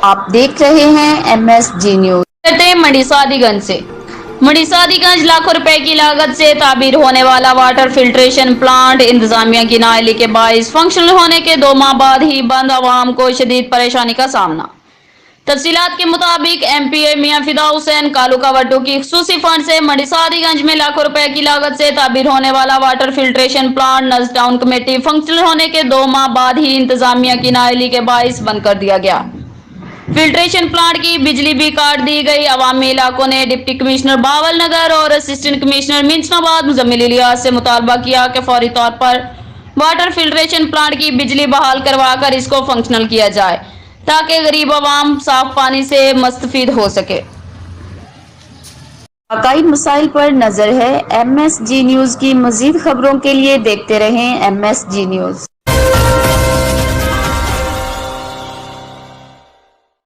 आप देख रहे हैं MSG न्यूज। मणिसादीगंज से मणिसादीगंज लाखों रुपए की लागत से तामीर होने वाला वाटर फिल्ट्रेशन प्लांट इंतजामिया की नाअहली के बाइस फंक्शनल होने के 2 माह बाद ही बंद, आवाम को शदीद परेशानी का सामना। तफसीलात के मुताबिक MPA मियां फिदा हुसैन कालूकावटू की खुसूसी फंड से मणिसादीगंज में लाखों रुपए की लागत से तामीर होने वाला वाटर फिल्ट्रेशन प्लांट नज़ टाउन कमेटी फंक्शनल होने के 2 माह बाद ही इंतजामिया की नाअहली के बाइस बंद कर दिया गया। फिल्ट्रेशन प्लांट की बिजली भी काट दी गई। अवामी इलाकों ने डिप्टी कमिश्नर बावल नगर और असिस्टेंट कमिश्नर मिंचनाबाद मुजम्मिल इलियास से मुतालबा किया कि फौरी तौर पर वाटर फिल्ट्रेशन प्लांट की बिजली बहाल करवाकर इसको फंक्शनल किया जाए ताकि गरीब अवाम साफ पानी से मुस्तफीद हो सके। वाकई मसाइल पर नजर है MSG न्यूज की। मजीद खबरों के लिए देखते रहें MSG न्यूज।